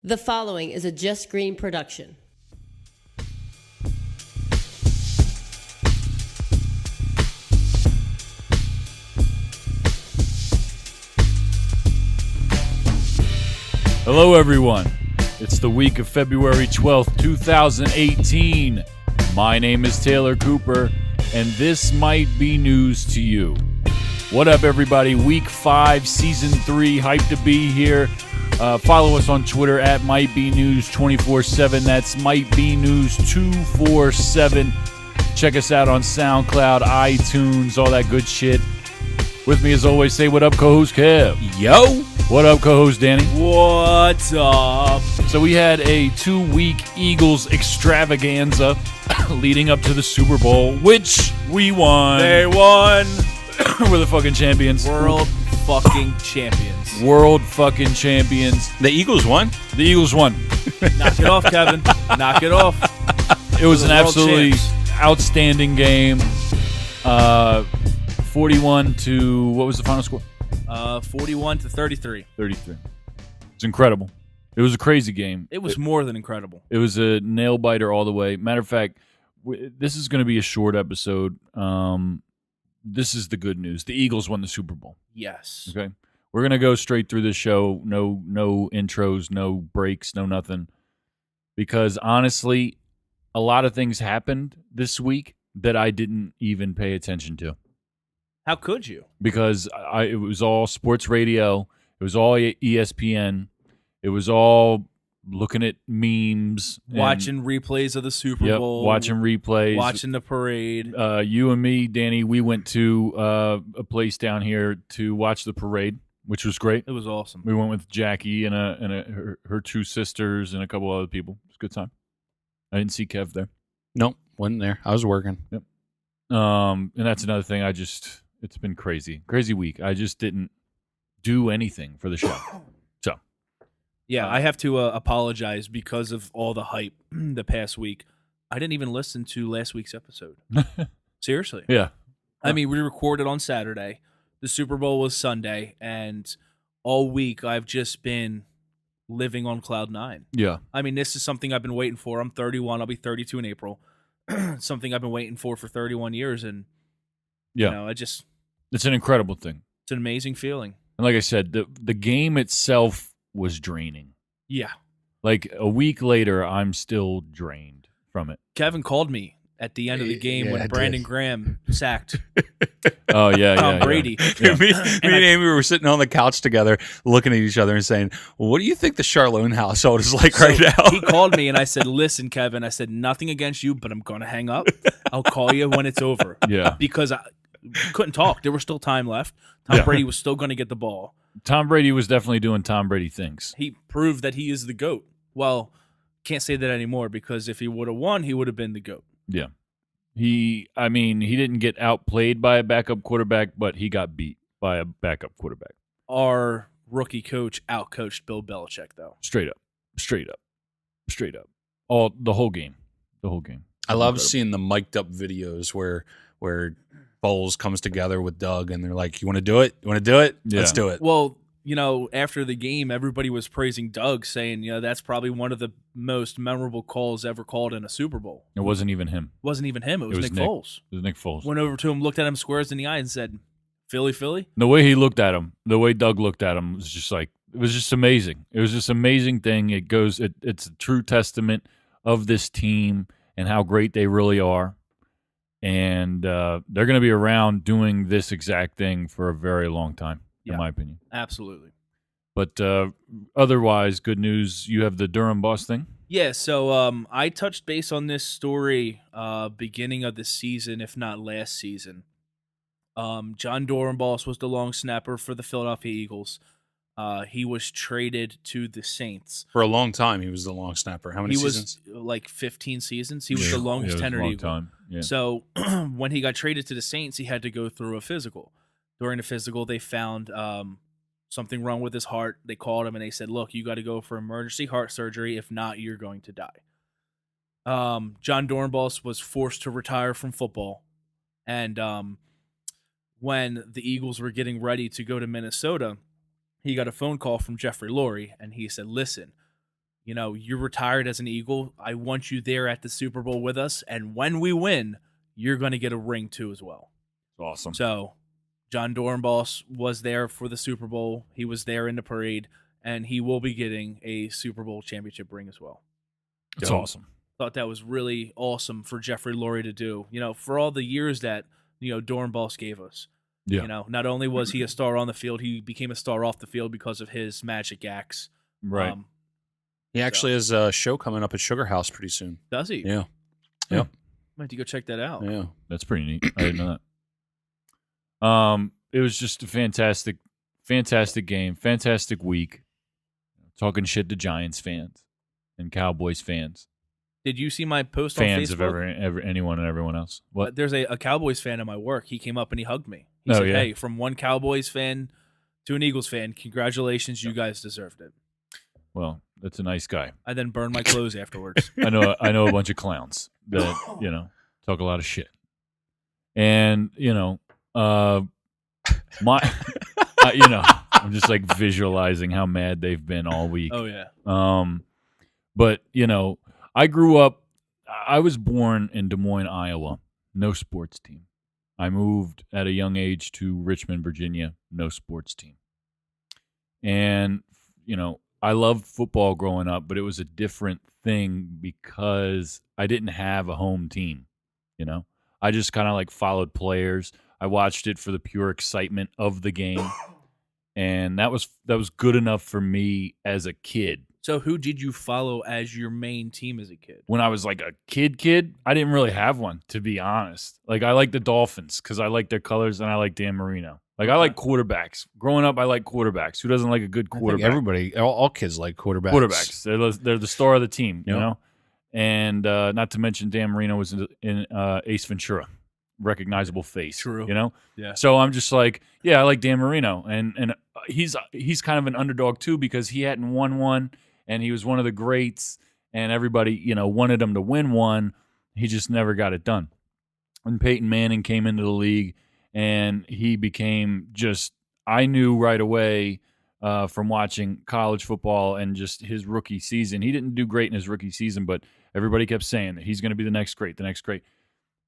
The following is a Just Green production. Hello, everyone. It's the week of February 12th, 2018. My name is Taylor Cooper, and this might be news to you. What up, everybody? Week 5, Season 3. Hyped to be here. Follow us on Twitter at MightBeNews247. That's MightBeNews247. Check us out on SoundCloud, iTunes, all that good shit. With me, as always, say what up, co-host Kev. Yo! What up, co-host Danny? What's up? So we had a 2-week Eagles extravaganza leading up to the Super Bowl, which we won. They won. We're the fucking champions. World fucking champions. World fucking champions. The Eagles won? The Eagles won. Knock it off, Kevin. Knock it off. It was an World absolutely champs. outstanding game. 41 to, what was the final score? 41 to 33. 33. It's incredible. It was a crazy game. It was more than incredible. It was a nail biter all the way. Matter of fact, this is going to be a short episode. This is the good news. The Eagles won the Super Bowl. Yes. Okay, we're going to go straight through this show. No intros, no breaks, no nothing. Because honestly, a lot of things happened this week that I didn't even pay attention to. How could you? Because it was all sports radio. It was all ESPN. It was all looking at memes. Watching replays of the Super Bowl. Watching replays. Watching the parade. You and me, Danny, we went to a place down here to watch the parade, which was great. It was awesome. We went with Jackie and her two sisters and a couple other people. It was a good time. I didn't see Kev there. Nope, wasn't there. I was working. Yep. And that's another thing. It's been crazy week. I just didn't do anything for the show. So, Yeah, I have to apologize because of all the hype the past week. I didn't even listen to last week's episode. Seriously. yeah. I mean, we recorded on Saturday. The Super Bowl was Sunday, and all week I've just been living on cloud nine. Yeah. I mean, this is something I've been waiting for. I'm 31. I'll be 32 in April. Something I've been waiting for 31 years, and Yeah. It's an incredible thing. It's an amazing feeling. And like I said, the game itself was draining. Yeah. Like a week later, I'm still drained from it. Kevin called me at the end of the game Yeah, when I Brandon did. Graham sacked Oh yeah, Tom yeah, Brady. Yeah. me and Amy were sitting on the couch together, looking at each other and saying, well, what do you think the Charlone household is like right now? He called me and I said, listen, Kevin, I said, nothing against you, but I'm going to hang up. I'll call you when it's over. Yeah. Because I couldn't talk. There was still time left. Tom Yeah. Brady was still going to get the ball. Tom Brady was definitely doing Tom Brady things. He proved that he is the GOAT. Well, can't say that anymore because if he would have won, he would have been the GOAT. Yeah. He didn't get outplayed by a backup quarterback, but he got beat by a backup quarterback. Our rookie coach outcoached Bill Belichick, though. Straight up. The whole game. I love Incredible. seeing the mic'd up videos where Bowles comes together with Doug and they're like, you want to do it? You want to do it? Yeah. Let's do it. Well, after the game, everybody was praising Doug, saying, that's probably one of the most memorable calls ever called in a Super Bowl. It wasn't even him. It wasn't even him. It was Nick Foles. It was Nick Foles. Went over to him, looked at him squares in the eye, and said, Philly, Philly? The way he looked at him, the way Doug looked at him was just like, it was just amazing. It was just an amazing thing. It's a true testament of this team and how great they really are. And they're going to be around doing this exact thing for a very long time, in my opinion. Absolutely. But otherwise, good news. You have the Durham boss thing. Yeah, so I touched base on this story beginning of the season, if not last season. John Dorenbos was the long snapper for the Philadelphia Eagles. He was traded to the Saints. For a long time, he was the long snapper. How many seasons? Was like 15 seasons. He was the longest tenured Eagle. Time. Yeah. So when he got traded to the Saints, he had to go through a physical. During the physical, they found something wrong with his heart. They called him and they said, look, you got to go for emergency heart surgery. If not, you're going to die. John Dorenbos was forced to retire from football. And when the Eagles were getting ready to go to Minnesota, he got a phone call from Jeffrey Lurie, and he said, listen, you're retired as an Eagle. I want you there at the Super Bowl with us. And when we win, you're going to get a ring too as well. Awesome. So John Dorenbos was there for the Super Bowl. He was there in the parade, and he will be getting a Super Bowl championship ring as well. It's awesome. Thought that was really awesome for Jeffrey Lurie to do, for all the years that, Dorenbos gave us. Yeah. Not only was he a star on the field, he became a star off the field because of his magic acts. Right. He actually has a show coming up at Sugar House pretty soon. Does he? Yeah. Yep. Might have to go check that out. Yeah. That's pretty neat. I didn't know that. It was just a fantastic game, fantastic week. Talking shit to Giants fans and Cowboys fans. Did you see my post Fans on Facebook? of anyone and everyone else. What? There's a Cowboys fan at my work. He came up and he hugged me. He said, "Hey, from one Cowboys fan to an Eagles fan, congratulations, you guys deserved it." Well, that's a nice guy. I then burned my clothes afterwards. I know a bunch of clowns that, talk a lot of shit. And, I'm just like visualizing how mad they've been all week. Oh yeah. But, I was born in Des Moines, Iowa. No sports team. I moved at a young age to Richmond, Virginia. No sports team. And, I loved football growing up, but it was a different thing because I didn't have a home team. I just kind of like followed players. I watched it for the pure excitement of the game, and that was good enough for me as a kid. So who did you follow as your main team as a kid? When I was like a kid, I didn't really have one, to be honest. Like I like the Dolphins because I like their colors and I like Dan Marino. Like I like quarterbacks. Growing up, I like quarterbacks. Who doesn't like a good quarterback? Everybody, all kids like quarterbacks. They're the star of the team, you know. And not to mention Dan Marino was in Ace Ventura, recognizable face. True. Yeah. So I'm just like, yeah, I like Dan Marino, and he's kind of an underdog too because he hadn't won one, and he was one of the greats, and everybody wanted him to win one. He just never got it done. And Peyton Manning came into the league. And he became I knew right away from watching college football and just his rookie season. He didn't do great in his rookie season, but everybody kept saying that he's going to be the next great.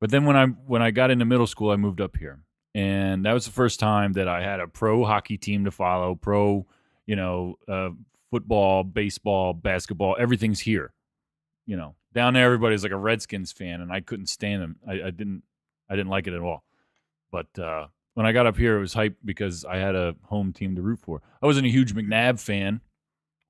But then when I got into middle school, I moved up here. And that was the first time that I had a pro hockey team to follow, pro, football, baseball, basketball, everything's here. Down there, everybody's like a Redskins fan, and I couldn't stand them. I didn't like it at all. But when I got up here, it was hype because I had a home team to root for. I wasn't a huge McNabb fan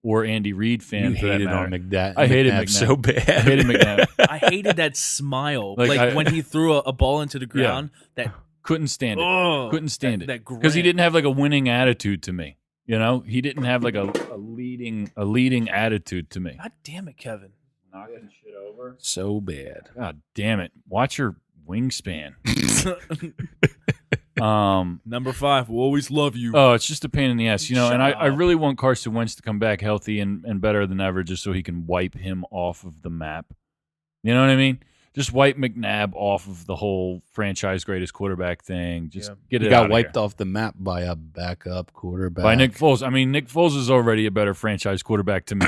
or Andy Reid fan. You hated on McNabb. I hated McNabb so bad. I hated McNabb. I hated that smile, when he threw a ball into the ground. Yeah. That couldn't stand it. Couldn't stand it because he didn't have like a winning attitude to me. He didn't have like a leading attitude to me. God damn it, Kevin! Knocking shit over so bad. God damn it! Watch your wingspan. Number 5, we'll always love you. Oh, it's just a pain in the ass, and I really want Carson Wentz to come back healthy and better than ever just so he can wipe him off of the map. You know what I mean? Just wipe McNabb off of the whole franchise greatest quarterback thing. Just get it out. He got of wiped here. off the map by a backup quarterback. By Nick Foles. I mean, Nick Foles is already a better franchise quarterback to me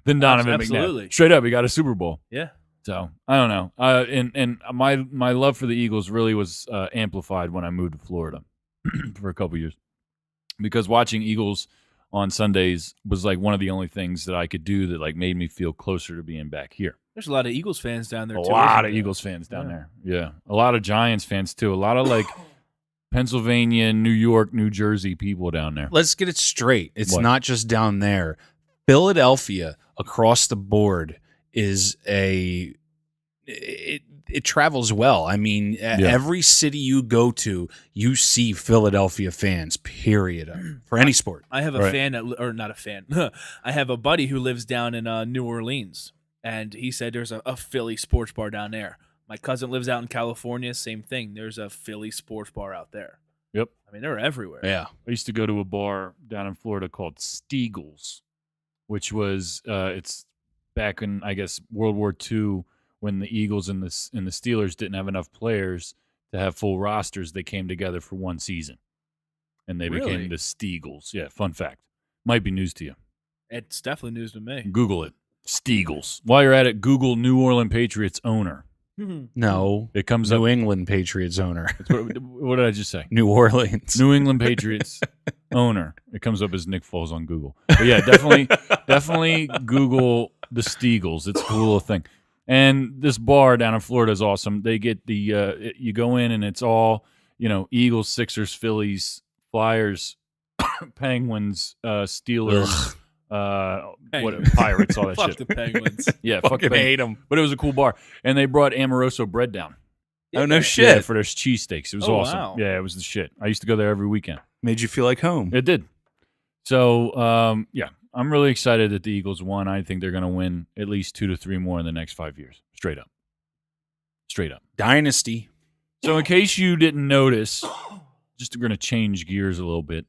than Donovan Absolutely. McNabb. Straight up, he got a Super Bowl. Yeah. So I don't know. And my love for the Eagles really was amplified when I moved to Florida for a couple years, because watching Eagles on Sundays was like one of the only things that I could do that like made me feel closer to being back here. There's a lot of Eagles fans down there. A too, lot of Eagles fans down there. Yeah, a lot of Giants fans too. A lot of like Pennsylvania, New York, New Jersey people down there. Let's get it straight. It's What? not just down there. Philadelphia across the board is it travels well. I mean, every city you go to, you see Philadelphia fans, period, for any sport. I have a fan, or not a fan. I have a buddy who lives down in New Orleans, and he said there's a Philly sports bar down there. My cousin lives out in California, same thing. There's a Philly sports bar out there. Yep. I mean, they're everywhere. Yeah. I used to go to a bar down in Florida called Steagles, which was it's back in, I guess, World War II, when the Eagles and the Steelers didn't have enough players to have full rosters. They came together for one season, and they became the Steagles. Yeah, fun fact. Might be news to you. It's definitely news to me. Google it. Steagles. While you're at it, Google New Orleans Patriots owner. No. It comes New up. England Patriots owner. What did I just say? New Orleans. New England Patriots owner. It comes up as Nick Foles on Google. But yeah, definitely Google the Steagles. It's a cool little thing. And this bar down in Florida is awesome. They get the you go in and it's all, Eagles, Sixers, Phillies, Flyers, Penguins, Steelers, Pirates, all that Fuck shit. the Penguins. Yeah, fuck Fucking the hate them. But it was a cool bar. And they brought Amoroso bread down. Oh, no Yeah, shit. for their cheesesteaks. It was Oh, awesome. wow. Yeah, it was the shit. I used to go there every weekend. Made you feel like home. It did. So, yeah, I'm really excited that the Eagles won. I think they're going to win at least 2 to 3 more in the next 5 years. Straight up. Dynasty. So in case you didn't notice, just going to change gears a little bit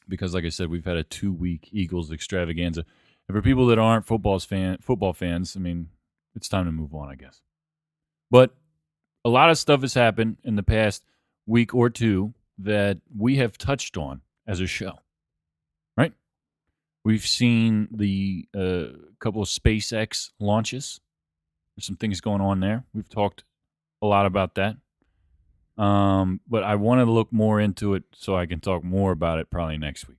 because, like I said, we've had a 2-week Eagles extravaganza. And for people that aren't football fans, I mean, it's time to move on, I guess. But a lot of stuff has happened in the past week or two that we have touched on as a show, right? We've seen the couple of SpaceX launches. There's some things going on there. We've talked a lot about that. But I want to look more into it so I can talk more about it probably next week.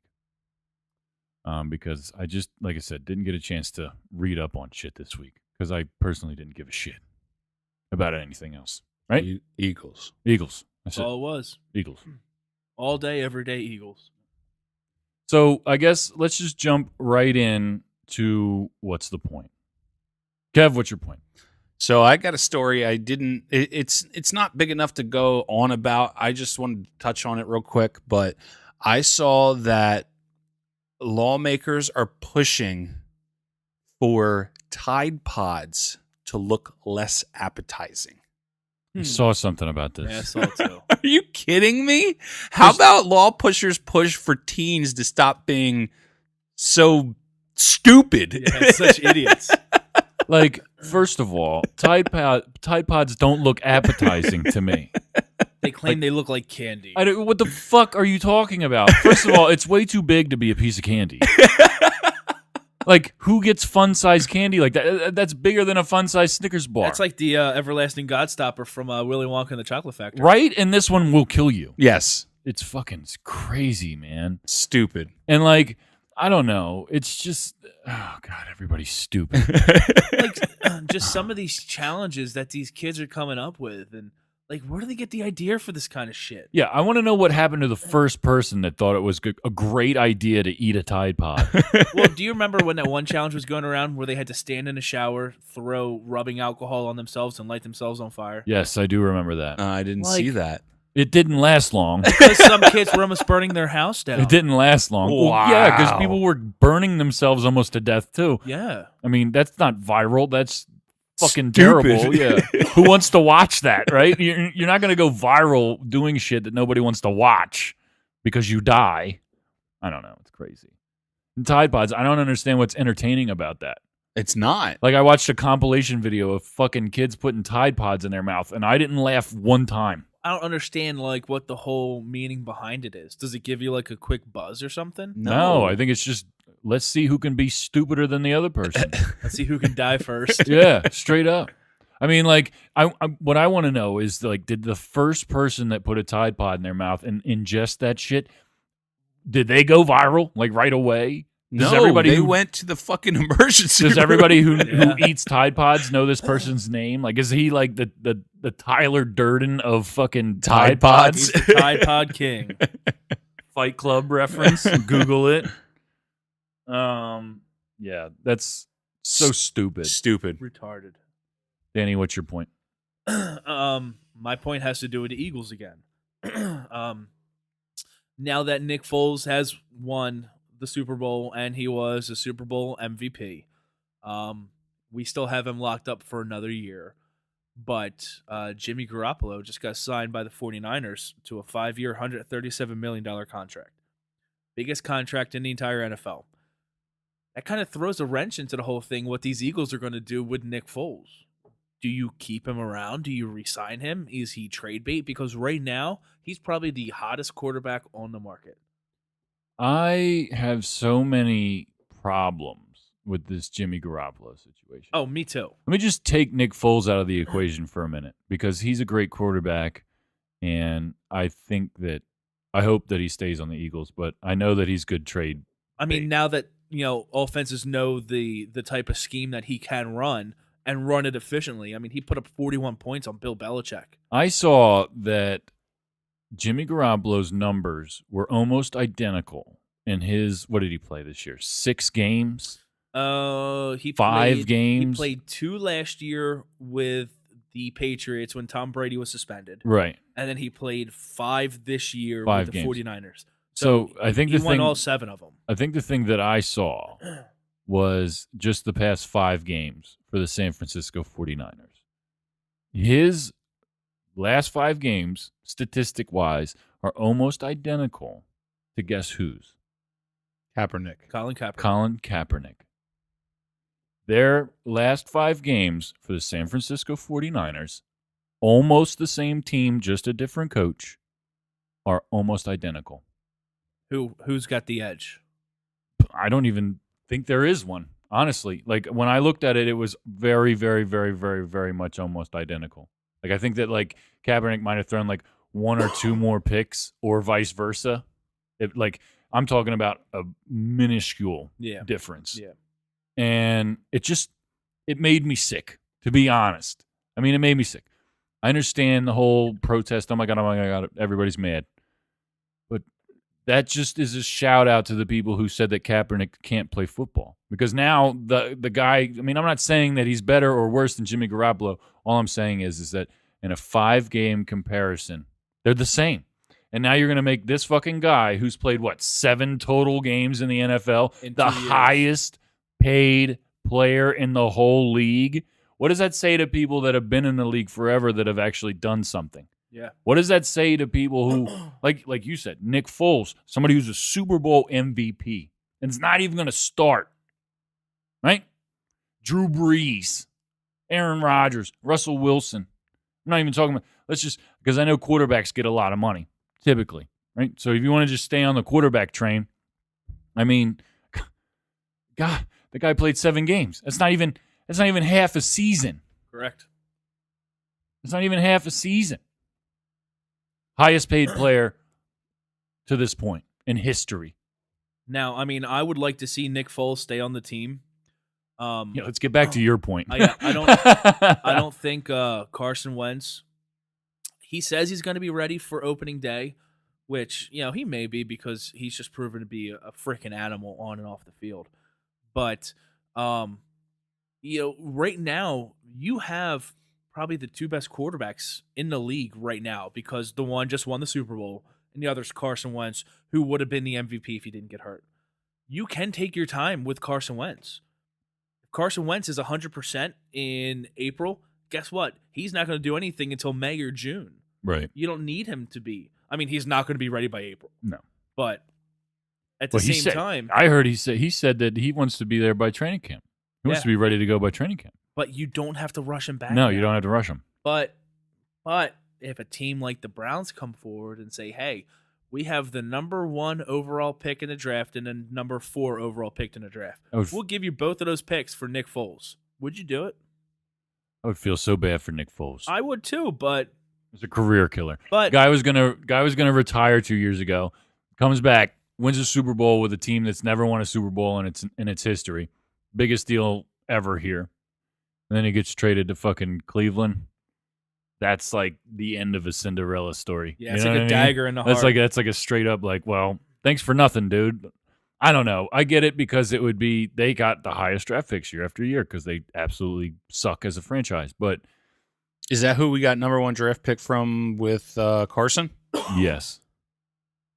Because I just, like I said, didn't get a chance to read up on shit this week because I personally didn't give a shit about anything else, right? Eagles. Eagles. That's That's it. all it was. Eagles. All day, every day, Eagles. So I guess let's just jump right in to what's the point. Kev, what's your point? So I got a story. It's not big enough to go on about. I just wanted to touch on it real quick. But I saw that lawmakers are pushing for Tide Pods to look less appetizing. I saw something about this. Yeah, I saw it too. Are you kidding me? How about law pushers push for teens to stop being so stupid? Yeah, such idiots. Like, first of all, Tide Pods don't look appetizing to me. They claim they look like candy. What the fuck are you talking about? First of all, it's way too big to be a piece of candy. Like, who gets fun-sized candy like that? That's bigger than a fun-sized Snickers bar. That's like the everlasting Godstopper from Willy Wonka and the Chocolate Factory. right? And this one will kill you. Yes. It's fucking crazy, man. Stupid. And, like, I don't know. It's just, oh, God, everybody's stupid. Like, just some of these challenges that these kids are coming up with. And, like, where do they get the idea for this kind of shit? Yeah, I want to know what happened to the first person that thought it was a great idea to eat a Tide Pod. Well, do you remember when that one challenge was going around where they had to stand in a shower, throw rubbing alcohol on themselves, and light themselves on fire? Yes, I do remember that. I didn't Like- see that. It didn't last long. Because some kids were almost burning their house down. It didn't last long. Well, yeah, because Wow. people were burning themselves almost to death, too. Yeah. I mean, that's not viral. That's fucking Stupid. terrible. Yeah. Who wants to watch that, right? You're not going to go viral doing shit that nobody wants to watch because you die. I don't know. It's crazy. And Tide Pods, I don't understand what's entertaining about that. It's not. Like, I watched a compilation video of fucking kids putting Tide Pods in their mouth, and I didn't laugh one time. I don't understand, like, what the whole meaning behind it is. Does it give you, like, a quick buzz or something? No, I think it's just, let's see who can be stupider than the other person. Let's see who can die first. Yeah, straight up. I mean, like, what I want to know is, like, did the first person that put a Tide Pod in their mouth and ingest that shit, did they go viral, like, right away? Does No, everybody they who- went to the fucking emergency Does room. everybody who Yeah. eats Tide Pods know this person's name? Like, is he, like, the Tyler Durden of fucking Tide Pods? He's the Tide Pod King. Fight Club reference. Google it. Yeah, that's so stupid. Stupid. Retarded. Danny, what's your point? My point has to do with the Eagles again. Now that Nick Foles has won the Super Bowl and he was a Super Bowl MVP, we still have him locked up for another year. But Jimmy Garoppolo just got signed by the 49ers to a 5-year, $137 million contract. Biggest contract in the entire NFL. That kind of throws a wrench into the whole thing, what these Eagles are going to do with Nick Foles. Do you keep him around? Do you re-sign him? Is he trade bait? Because right now, he's probably the hottest quarterback on the market. I have so many problems with this Jimmy Garoppolo situation. Oh, me too. Let me just take Nick Foles out of the equation for a minute because he's a great quarterback, and I hope that he stays on the Eagles, but I know that he's good trade. I mean, now that offenses know the type of scheme that he can run and run it efficiently. I mean, he put up 41 points on Bill Belichick. I saw that Jimmy Garoppolo's numbers were almost identical in his, what did he play this year? 6 games? He 5 games? He played 2 last year with the Patriots when Tom Brady was suspended. Right. And then he played 5 this year 5 with the games. 49ers. So I think he won all 7 of them. I think the thing that I saw was just the past 5 games for the San Francisco 49ers. His last 5 games, statistic-wise, are almost identical to guess whose? Kaepernick. Colin Kaepernick. Their last 5 games for the San Francisco 49ers, almost the same team, just a different coach, are almost identical. Who's got the edge? I don't even think there is one, honestly. Like, when I looked at it, it was very, very, very, very, very much almost identical. Like, I think that, like, Kaepernick might have thrown, like, 1 or 2 more picks or vice versa. I'm talking about a minuscule difference. Yeah. And it made me sick, to be honest. I mean, it made me sick. I understand the whole protest. Oh my God, everybody's mad. But that just is a shout out to the people who said that Kaepernick can't play football. Because now the guy, I mean, I'm not saying that he's better or worse than Jimmy Garoppolo. All I'm saying is that in a 5-game comparison, they're the same. And now you're going to make this fucking guy who's played, 7 total games in the NFL, the highest paid player in the whole league. What does that say to people that have been in the league forever that have actually done something? Yeah. What does that say to people who, like you said, Nick Foles, somebody who's a Super Bowl MVP and is not even going to start, right? Drew Brees, Aaron Rodgers, Russell Wilson. I'm not even talking about, because I know quarterbacks get a lot of money, typically, right? So if you want to just stay on the quarterback train, I mean, God, the guy played 7 games. That's not even half a season. Correct. It's not even half a season. Highest paid player to this point in history. Now, I mean, I would like to see Nick Foles stay on the team. Let's get back to your point. I don't think Carson Wentz. He says he's going to be ready for opening day, which he may be because he's just proven to be a freaking animal on and off the field. But right now you have probably the 2 best quarterbacks in the league right now because the one just won the Super Bowl and the other's Carson Wentz, who would have been the MVP if he didn't get hurt. You can take your time with Carson Wentz. If Carson Wentz is 100% in April, guess what? He's not going to do anything until May or June. Right. You don't need him to be. I mean, he's not going to be ready by April. No. But at the same time, I heard he said that he wants to be there by training camp. He wants to be ready to go by training camp. But you don't have to rush him back. No, you don't have to rush him. But if a team like the Browns come forward and say, "Hey, we have the number 1 overall pick in the draft and the number 4 overall pick in the draft. We'll give you both of those picks for Nick Foles." Would you do it? I would feel so bad for Nick Foles. I would too, but it's a career killer. But guy was gonna retire 2 years ago, comes back, wins a Super Bowl with a team that's never won a Super Bowl in its history, biggest deal ever here, and then he gets traded to fucking Cleveland. That's like the end of a Cinderella story. Yeah, it's like a dagger in the heart. That's like a straight up well, thanks for nothing, dude. I don't know. I get it because they got the highest draft picks year after year because they absolutely suck as a franchise. But is that who we got number 1 draft pick from with Carson? Yes.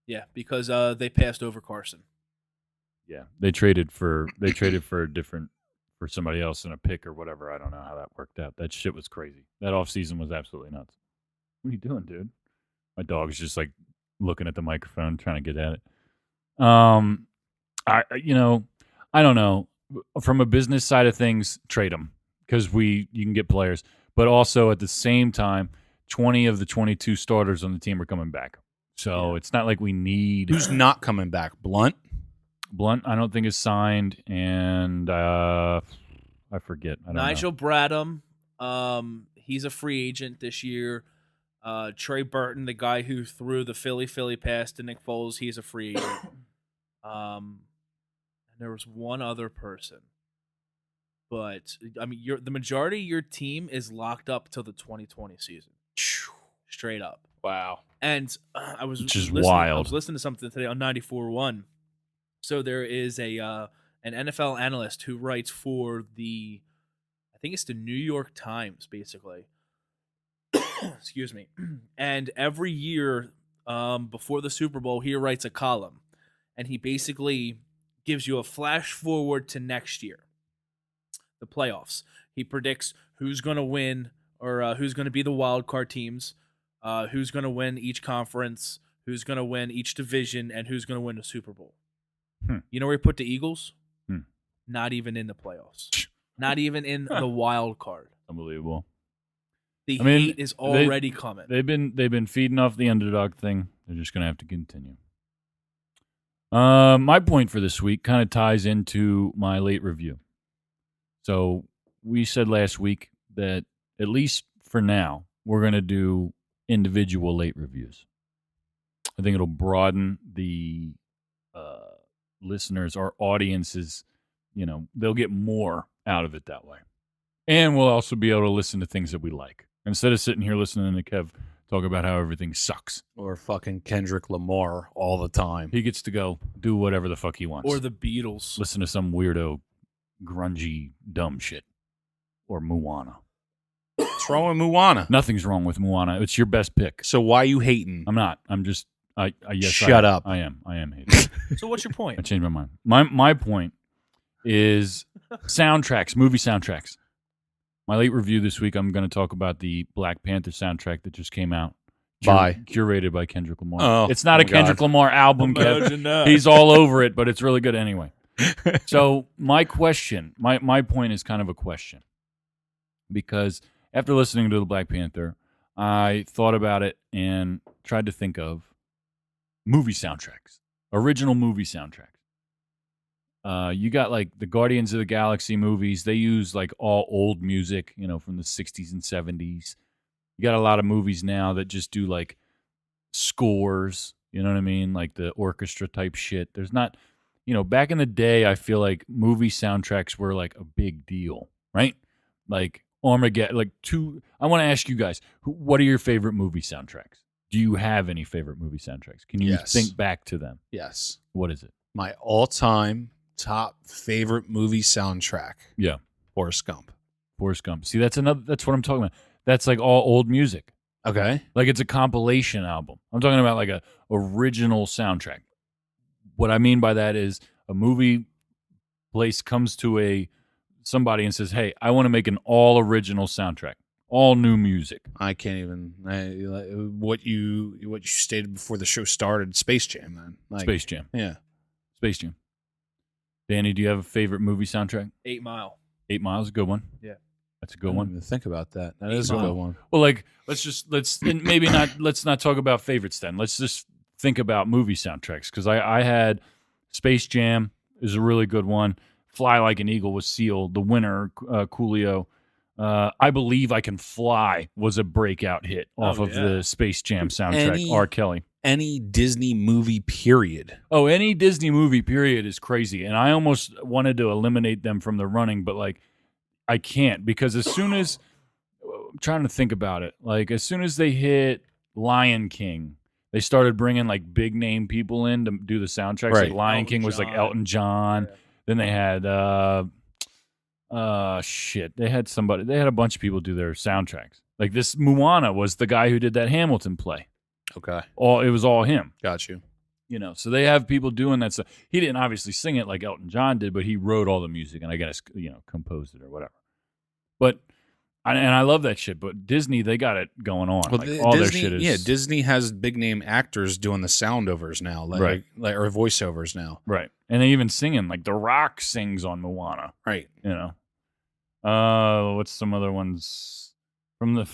Yeah, because they passed over Carson. Yeah, they traded for for somebody else in a pick or whatever. I don't know how that worked out. That shit was crazy. That offseason was absolutely nuts. What are you doing, dude? My dog's just like looking at the microphone, trying to get at it. I don't know. From a business side of things, trade them because you can get players, but also at the same time, 20 of the 22 starters on the team are coming back. So It's not like we need. Who's not coming back? Blunt. Blunt, I don't think is signed, and I forget. I don't Nigel know. Bradham, he's a free agent this year. Trey Burton, the guy who threw the Philly pass to Nick Foles, he's a free agent. And there was one other person. But, I mean, the majority of your team is locked up till the 2020 season. Straight up. Wow. And Which is wild. I was listening to something today on 94.1. So there is an NFL analyst who writes for I think it's the New York Times, basically. Excuse me. And every year before the Super Bowl, he writes a column. And he basically gives you a flash forward to next year, the playoffs. He predicts who's going to win or who's going to be the wild card teams, who's going to win each conference, who's going to win each division, and who's going to win the Super Bowl. You know where he put the Eagles? Not even in the playoffs. Not even in the wild card. Unbelievable. The hate is already coming. They've been feeding off the underdog thing. They're just gonna have to continue. My point for this week kind of ties into my late review. So we said last week that at least for now we're gonna do individual late reviews. I think it'll broaden the listeners, our audiences. They'll get more out of it that way. And we'll also be able to listen to things that we like. Instead of sitting here listening to Kev talk about how everything sucks. Or fucking Kendrick Lamar all the time. He gets to go do whatever the fuck he wants. Or the Beatles. Listen to some weirdo, grungy, dumb shit. Or Moana. What's wrong with Moana? Nothing's wrong with Moana. It's your best pick. So why you hating? I'm not. I'm just... yes, Shut up. I am hating. So what's your point? I changed my mind. My point is soundtracks, movie soundtracks. My late review this week, I'm going to talk about the Black Panther soundtrack that just came out. Curated by Kendrick Lamar. Oh, it's not a Kendrick Lamar album, Kev. He's all over it, but it's really good anyway. So my question, my point is kind of a question. Because after listening to the Black Panther, I thought about it and tried to think of movie soundtracks, original movie soundtracks. You got like the Guardians of the Galaxy movies. They use like all old music, from the 60s and 70s. You got a lot of movies now that just do like scores, you know what I mean? Like the orchestra type shit. There's not, back in the day, I feel like movie soundtracks were like a big deal, right? Like Armageddon, I want to ask you guys, what are your favorite movie soundtracks? Do you have any favorite movie soundtracks? Can you think back to them? Yes. What is it? My all-time top favorite movie soundtrack. Yeah. Forrest Gump. Forrest Gump. See, that's what I'm talking about. That's like all old music. Okay. Like it's a compilation album. I'm talking about like a original soundtrack. What I mean by that is a movie place comes to somebody and says, "Hey, I want to make an all original soundtrack, all new music." I can't even what you stated before the show started. Space Jam, then. Space Jam. Yeah. Space Jam. Danny, do you have a favorite movie soundtrack? 8 Mile. 8 Mile is a good one. Yeah. That's a good one. I didn't even think about that. That is a good one. Well, let's not talk about favorites then. Let's just think about movie soundtracks because I had Space Jam is a really good one. Fly Like an Eagle was Seal. The Winner, Coolio. I Believe I Can Fly was a breakout hit off of the Space Jam soundtrack. R. Kelly. Any Disney movie period. Oh, any Disney movie period is crazy. And I almost wanted to eliminate them from the running, but I can't because as soon as I'm trying to think about it, as soon as they hit Lion King, they started bringing big name people in to do the soundtracks. Right. Like Lion King was Elton John. Yeah. Then they had they had somebody. They had a bunch of people do their soundtracks. Like this Moana was the guy who did that Hamilton play. Okay. It was all him. Got you. So they have people doing that stuff. He didn't obviously sing it like Elton John did, but he wrote all the music and I guess, composed it or whatever. But, I love that shit, but Disney, they got it going on. Well, all Disney, their shit is... Yeah, Disney has big name actors doing the soundovers now, right. or voiceovers now. Right. And they even singing, The Rock sings on Moana. Right. What's some other ones? From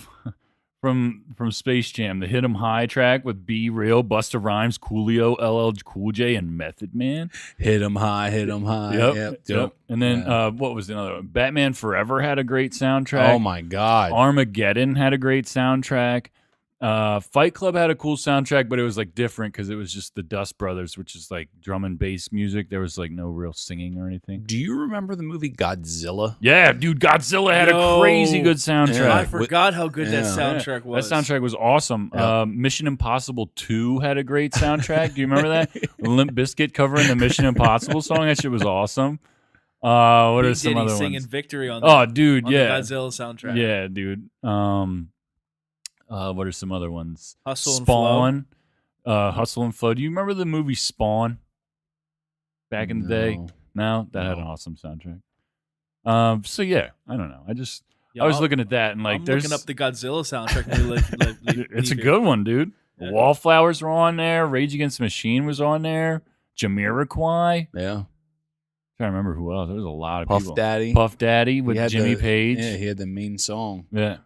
from Space Jam, the Hit 'Em High track with B Real, Busta Rhymes, Coolio, LL Cool J, and Method Man. Hit 'em high, hit 'em high. Yep. And then what was another one? Batman Forever had a great soundtrack. Oh my God. Armageddon had a great soundtrack. Fight Club had a cool soundtrack, but it was like different because it was just the Dust Brothers, which is like drum and bass music. There was like no real singing or anything. Do you remember the movie Godzilla? Yeah, dude, Godzilla had a crazy good soundtrack. Yeah. I forgot how good that soundtrack was. That soundtrack was awesome. Yeah. Mission Impossible 2 had a great soundtrack. Do you remember that? Limp Bizkit covering the Mission Impossible song. That shit was awesome. What are some other singing ones? Victory on Oh, dude, on yeah. the Godzilla soundtrack. Yeah, dude. What are some other ones? Hustle and Spawn. Hustle and Flow. Do you remember the movie Spawn? Back in the day? No? That had an awesome soundtrack. So yeah, I don't know. I was looking at that and like I'm there's looking up the Godzilla soundtrack. it's a good one, dude. Yeah. Wallflowers were on there. Rage Against the Machine was on there. Jamiroquai. Yeah. I'm trying to remember who else. There was a lot of Puff people. Daddy. Puff Daddy with He had Jimmy the- Page. Yeah, he had the main song. Yeah.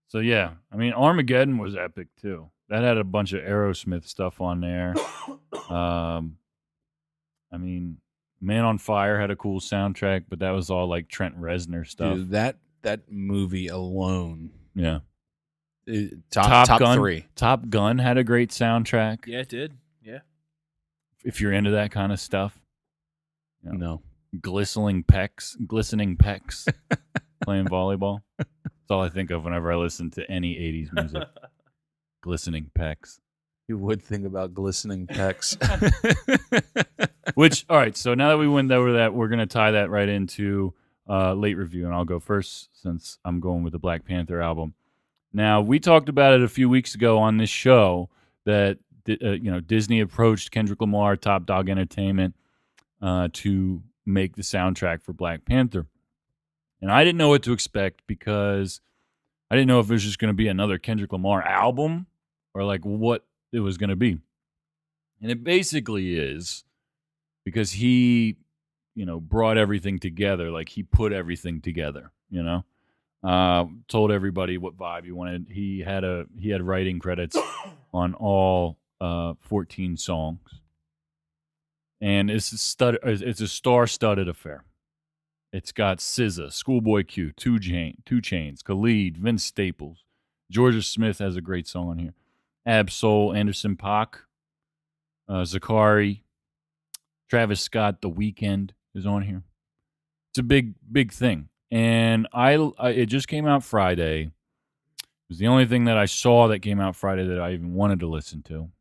So yeah, I mean Armageddon was epic too. That had a bunch of Aerosmith stuff on there. I mean, Man on Fire had a cool soundtrack, but that was all like Trent Reznor stuff. Dude, that movie alone. Yeah. Top Gun, 3. Top Gun had a great soundtrack. Yeah, it did. Yeah. If you're into that kind of stuff. Yeah. No. Glistening pecs, playing volleyball. That's all I think of whenever I listen to any 80s music. Glistening pecs. You would think about glistening pecs. Which, all right, so now that we went over that, we're going to tie that right into late review, and I'll go first since I'm going with the Black Panther album. Now, we talked about it a few weeks ago on this show that Disney approached Kendrick Lamar, Top Dog Entertainment, to make the soundtrack for Black Panther. And I didn't know what to expect because I didn't know if it was just going to be another Kendrick Lamar album or like what it was going to be. And it basically is because he, brought everything together. Like he put everything together, told everybody what vibe he wanted. He had writing credits on all 14 songs. And it's a star-studded affair. It's got SZA, Schoolboy Q, 2 Chainz, Khalid, Vince Staples. Georgia Smith has a great song on here. Ab-Soul, Anderson .Paak, Zakari, Travis Scott, The Weeknd is on here. It's a big, big thing. And it just came out Friday. It was the only thing that I saw that came out Friday that I even wanted to listen to.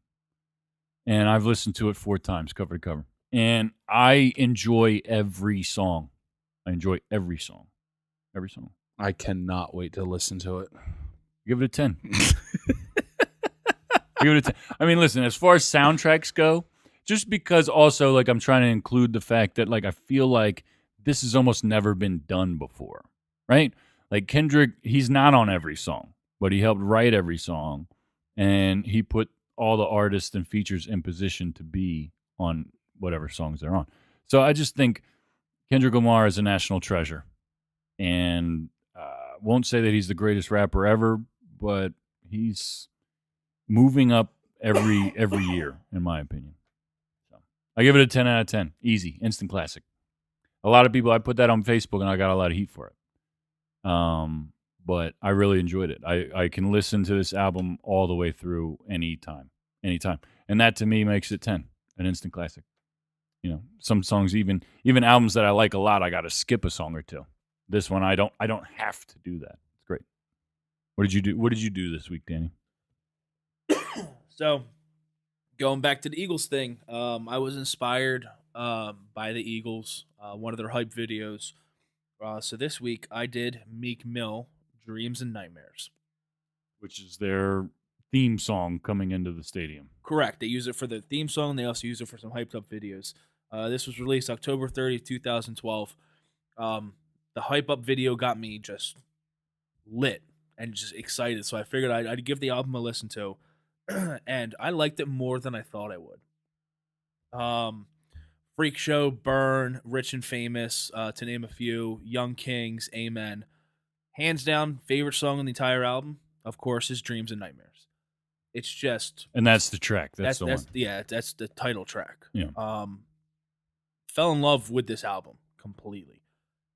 And I've listened to it 4 times, cover to cover. And I enjoy every song. Every song. I cannot wait to listen to it. Give it a 10. Give it a 10. I mean, listen, as far as soundtracks go, just because also like I'm trying to include the fact that like I feel like this has almost never been done before, right? Like Kendrick, he's not on every song, but he helped write every song, and he put all the artists and features in position to be on whatever songs they're on. So I just think Kendrick Lamar is a national treasure, and won't say that he's the greatest rapper ever, but he's moving up every year, in my opinion. So I give it a 10 out of 10. Easy, instant classic. A lot of people, I put that on Facebook, and I got a lot of heat for it. But I really enjoyed it. I can listen to this album all the way through anytime. And that to me makes it 10, an instant classic. Some songs, even albums that I like a lot, I got to skip a song or two. This one, I don't have to do that. It's great. What did you do? What did you do this week, Danny? So, going back to the Eagles thing, I was inspired by the Eagles, one of their hype videos. So this week, I did Meek Mill, Dreams and Nightmares. Which is their theme song coming into the stadium. Correct. They use it for the theme song. They also use it for some hyped up videos. This was released October 30th, 2012. The hype up video got me just lit and just excited. So I figured I'd give the album a listen to. And I liked it more than I thought I would. Freak Show, Burn, Rich and Famous, to name a few, Young Kings, Amen. hands down, favorite song on the entire album, of course, is Dreams and Nightmares. It's just And that's the track. That's the one. Yeah, that's the title track. Yeah. Fell in love with this album completely,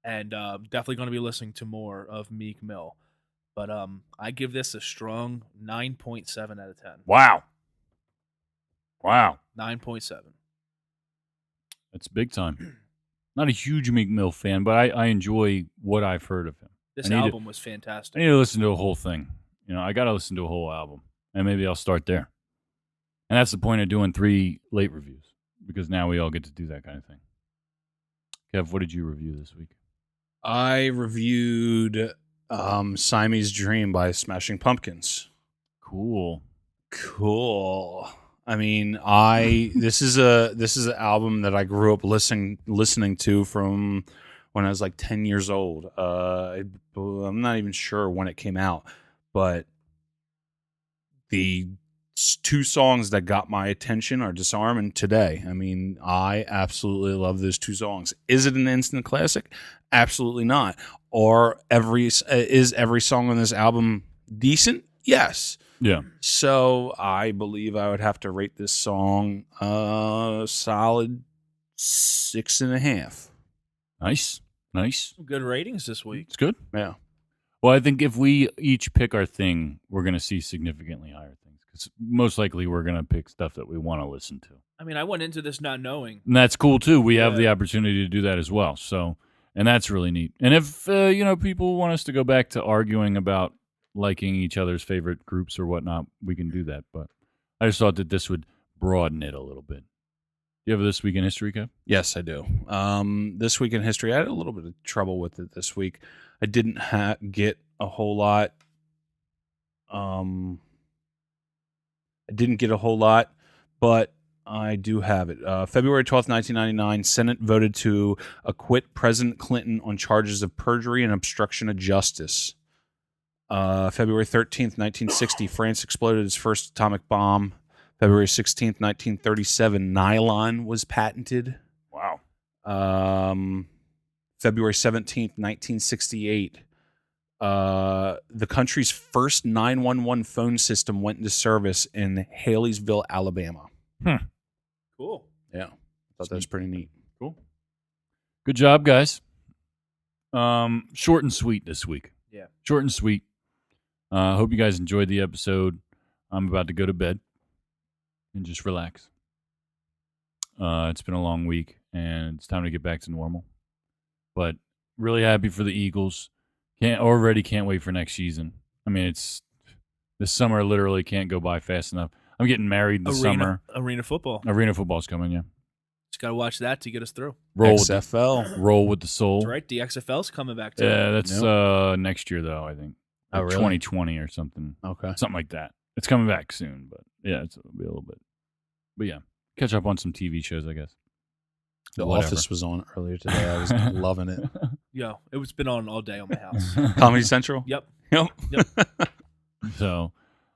and definitely going to be listening to more of Meek Mill. But I give this a strong 9.7 out of 10. Wow. 9.7. That's big time. Not a huge Meek Mill fan, but I enjoy what I've heard of him. This album was fantastic. I need to listen to a whole thing. I got to listen to a whole album, and maybe I'll start there. And that's the point of doing 3 late reviews, because now we all get to do that kind of thing. Kev, what did you review this week? I reviewed Siamese Dream by Smashing Pumpkins. Cool. I mean, this is an album that I grew up listening to from when I was like 10 years old. I'm not even sure when it came out, but the 2 songs that got my attention are Disarm and Today. I mean, I absolutely love those 2 songs. Is it an instant classic? Absolutely not. Or is every song on this album decent? Yes. Yeah. So I believe I would have to rate this song a solid 6.5. Nice. Good ratings this week. It's good. Yeah. Well, I think if we each pick our thing, we're going to see significantly higher things, because most likely we're going to pick stuff that we want to listen to. I mean, I went into this not knowing. And that's cool, too. We have the opportunity to do that as well. So, and that's really neat. And if, people want us to go back to arguing about liking each other's favorite groups or whatnot, we can do that. But I just thought that this would broaden it a little bit. Do you have a This Week in History, Kev? Yes, I do. This Week in History, I had a little bit of trouble with it this week. I didn't get a whole lot. But I do have it. February 12th, 1999, Senate voted to acquit President Clinton on charges of perjury and obstruction of justice. February 13th, 1960, France exploded its first atomic bomb. February 16th, 1937, nylon was patented. Wow. February 17th, 1968, the country's first 911 phone system went into service in Haleyville, Alabama. Cool. Yeah. Thought that was pretty neat. Cool. Good job, guys. Short and sweet this week. Yeah. Short and sweet. Hope you guys enjoyed the episode. I'm about to go to bed and just relax. It's been a long week, and it's time to get back to normal. But really happy for the Eagles. Can't wait for next season. I mean, this summer literally can't go by fast enough. I'm getting married this summer. Arena football. Arena football's coming, yeah. Just got to watch that to get us through. Roll with the soul. That's right. The XFL's coming back too. Yeah, that's next year though, I think. Oh, really? 2020 or something. Okay. Something like that. It's coming back soon, but yeah, it'll be a little bit. But yeah, catch up on some TV shows, I guess. The Office was on earlier today. I was loving it. Yo, it's been on all day on my house. Comedy Central? Yep. So,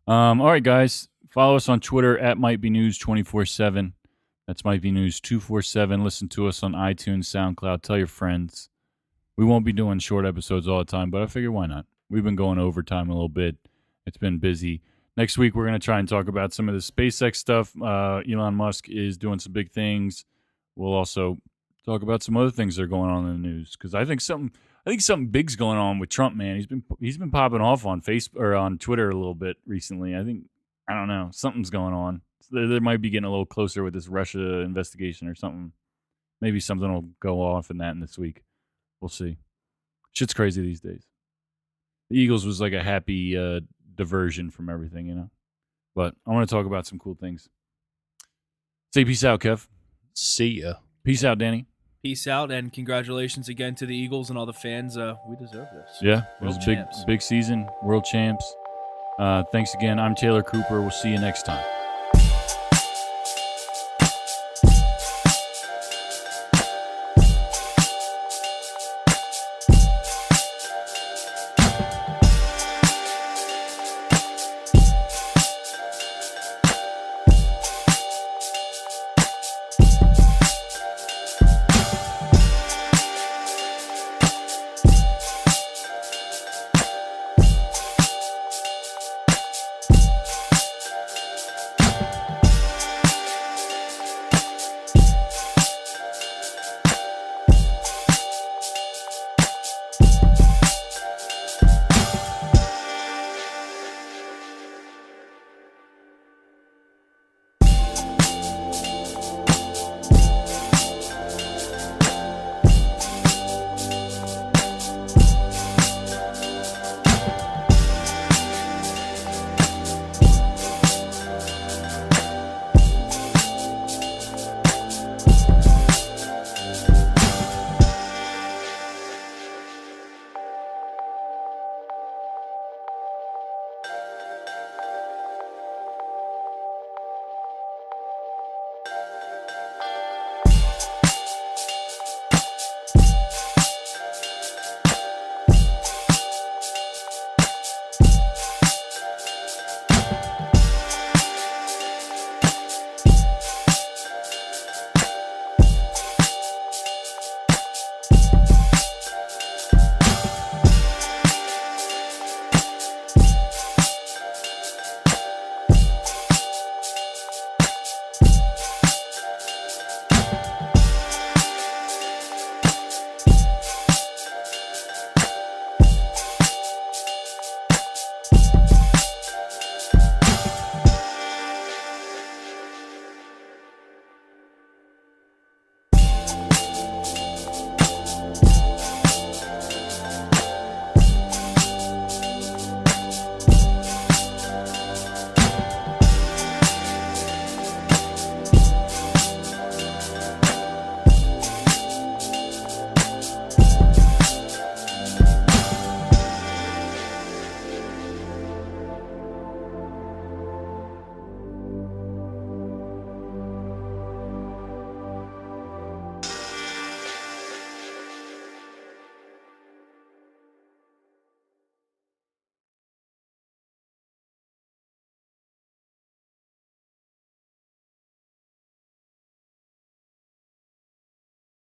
all right, guys. Follow us on Twitter at MightBeNews247. That's MightBeNews247. Listen to us on iTunes, SoundCloud. Tell your friends. We won't be doing short episodes all the time, but I figure why not? We've been going overtime a little bit. It's been busy. Next week, we're going to try and talk about some of the SpaceX stuff. Elon Musk is doing some big things. We'll also talk about some other things that are going on in the news, because I think something big's going on with Trump, man. He's been popping off on Facebook or on Twitter a little bit recently. I don't know, something's going on. They might be getting a little closer with this Russia investigation or something. Maybe something will go off in this week. We'll see. Shit's crazy these days. The Eagles was like a happy diversion from everything, But I want to talk about some cool things. Say peace out, Kev. See ya. Peace out, Danny. Peace out, and congratulations again to the Eagles and all the fans. We deserve this. Yeah, it was a big season. World champs. Thanks again. I'm Taylor Cooper. We'll see you next time.